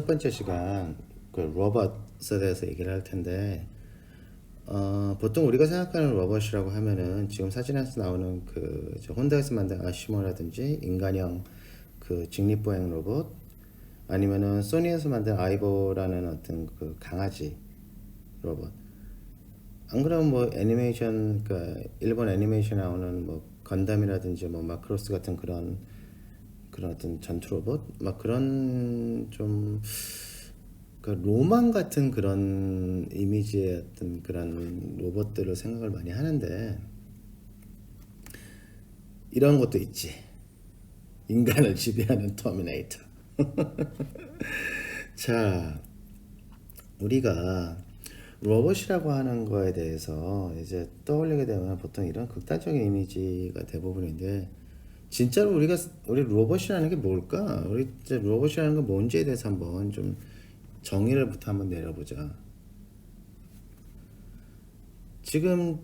첫 번째 시간 그 로봇에 대해서 얘기를 할 텐데, 보통 우리가 생각하는 로봇이라고 하면은 지금 사진에서 나오는 저 혼다에서 만든 아시모라든지 인간형 그 직립보행 로봇, 아니면은 소니에서 만든 아이보라는 어떤 그 강아지 로봇. 안 그러면 뭐 애니메이션, 그 일본 애니메이션 나오는 뭐 건담이라든지 뭐 마크로스 같은 그런 어떤 전투 로봇, 막 그런 좀 그 로망 같은 그런 이미지의 어떤 그런 로봇들을 생각을 많이 하는데, 이런 것도 있지. 인간을 지배하는 터미네이터. 자, 우리가 로봇이라고 하는 거에 대해서 이제 떠올리게 되면 보통 이런 극단적인 이미지가 대부분인데, 진짜로 우리 로봇이라는 게 뭘까? 우리 이제 로봇이라는 건 뭔지에 대해서 한번 좀 정의를부터 한번 내려보자. 지금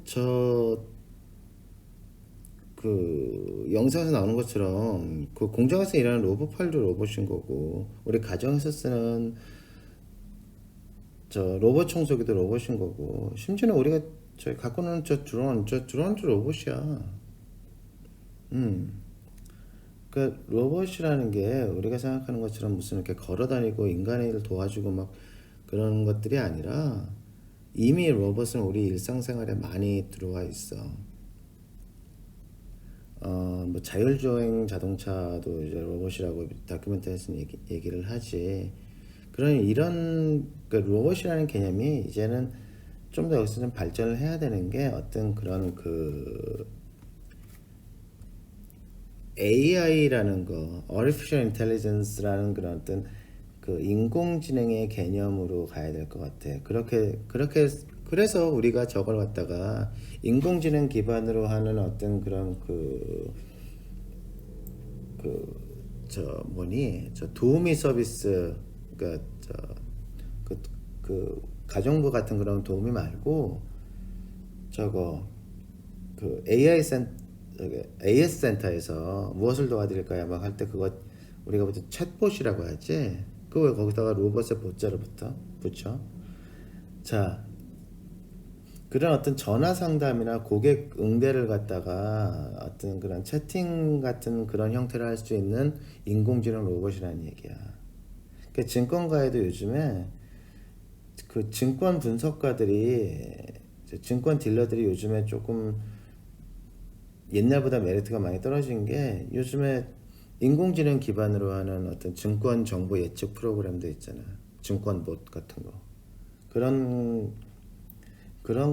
그 영상에서 나오는 것처럼 그 공장에서 일하는 로봇팔도 로봇인 거고, 우리 가정에서 쓰는 저 로봇 청소기도 로봇인 거고, 심지어는 우리가 저 갖고 노는 저 드론도 로봇이야. 그 로봇이라는 게 우리가 생각하는 것처럼 무슨 이렇게 걸어 다니고 인간의 일을 도와주고 막 그런 것들이 아니라, 이미 로봇은 우리 일상생활에 많이 들어와 있어. 뭐 자율주행 자동차도 이제 로봇이라고 다큐멘터리에서는 얘기를 하지. 그러니 이런 그 로봇이라는 개념이 이제는 좀 더 여기서 좀 발전을 해야 되는 게, 어떤 그런 그 AI라는 거, Artificial Intelligence라는 그런 어떤 그 인공지능의 개념으로 가야 될 것 같아. 그래서 우리가 저걸 갖다가 인공지능 기반으로 하는 어떤 그런 저 도우미 서비스, 그러니까 가정부 같은 그런 도우미 말고, 저거 그 AS 센터에서 무엇을 도와드릴까요? 막 할 때 그거 우리가 보통 챗봇이라고 하지. 그거 왜 거기다가 로봇의 보자를 붙여? 자, 그런 어떤 전화 상담이나 고객 응대를 갖다가 어떤 그런 채팅 같은 그런 형태를 할 수 있는 인공지능 로봇이라는 얘기야. 그 증권가에도 요즘에 그 증권 분석가들이, 증권 딜러들이 요즘에 조금 옛날보다 메리트가 많이 떨어진 게, 요즘에 인공지능 기반으로 하는 어떤 증권 정보 예측 프로그램도 있잖아. 증권봇 같은 거. 그런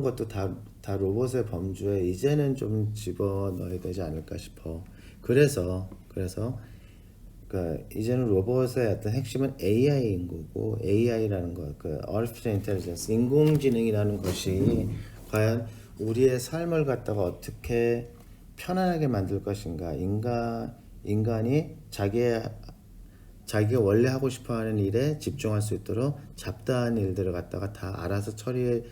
것도 다 로봇의 범주에 이제는 좀 집어넣어야 되지 않을까 싶어. 그래서 그 이제는 로봇의 어떤 핵심은 AI인 거고, AI라는 거, 그 Artificial Intelligence, 인공지능이라는 것이 과연 우리의 삶을 갖다가 어떻게 편안하게 만들 것인가, 인간이 자기가 원래 하고 싶어하는 일에 집중할 수 있도록 잡다한 일들을 갖다가 다 알아서 처리해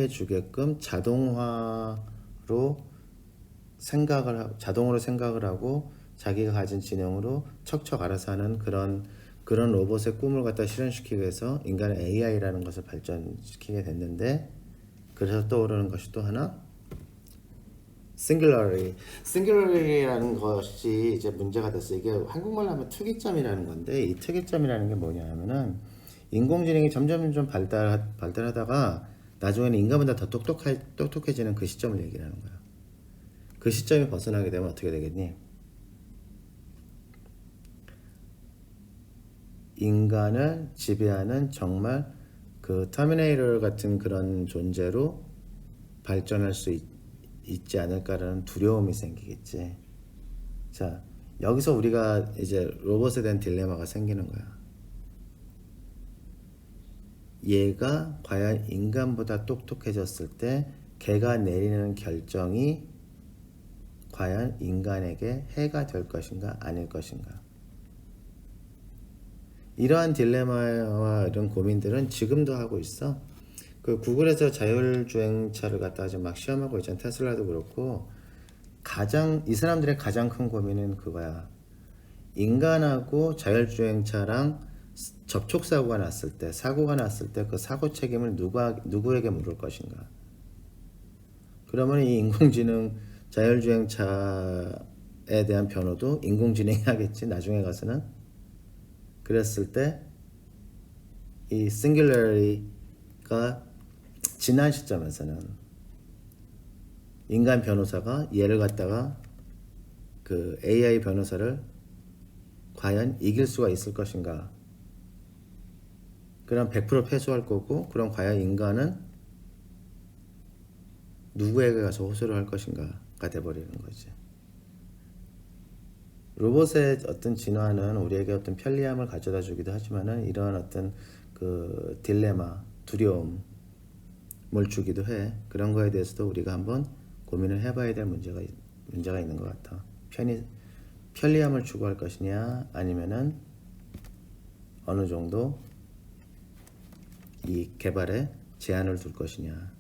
주게끔 자동으로 생각을 하고, 자기가 가진 지능으로 척척 알아서 하는 그런 로봇의 꿈을 갖다 실현시키기 위해서 인간의 AI라는 것을 발전시키게 됐는데, 그래서 떠오르는 것이 또 하나, 싱귤러리라는 것이 이제 문제가 됐어. 이게 한국말로 하면 특이점이라는 건데, 이 특이점이라는 게 뭐냐 하면은, 인공지능이 점점 좀 발달하다가 나중에는 인간보다 더 똑똑해지는 그 시점을 얘기를 하는 거야. 그 시점이 벗어나게 되면 어떻게 되겠니? 인간을 지배하는 정말 그 터미네이터 같은 그런 존재로 발전할 수 있지 않을까라는 두려움이 생기겠지. 자, 여기서 우리가 이제 로봇에 대한 딜레마가 생기는 거야. 얘가 과연 인간보다 똑똑해졌을 때 걔가 내리는 결정이 과연 인간에게 해가 될 것인가 아닐 것인가. 이러한 딜레마와 이런 고민들은 지금도 하고 있어. 그 구글에서 자율주행차를 갖다가 지금 막 시험하고 있잖아. 테슬라도 그렇고. 이 사람들의 가장 큰 고민은 그거야. 인간하고 자율주행차랑 접촉 사고가 났을 때, 사고가 났을 때 그 사고 책임을 누구에게 물을 것인가? 그러면 이 인공지능 자율주행차에 대한 변호도 인공지능이 하겠지. 나중에 가서는. 그랬을 때 이 싱귤러리가 지난 시점에서는 인간 변호사가 얘를 갖다가 그 AI 변호사를 과연 이길 수가 있을 것인가? 그럼 100% 패소할 거고, 그럼 과연 인간은 누구에게 가서 호소를 할 것인가가 돼버리는 거지. 로봇의 어떤 진화는 우리에게 어떤 편리함을 가져다 주기도 하지만은 이러한 어떤 그 딜레마, 두려움을 주기도 해. 그런 거에 대해서도 우리가 한번 고민을 해봐야 될 문제가 있는 것 같아. 편리함을 추구할 것이냐, 아니면은 어느 정도 이 개발에 제한을 둘 것이냐.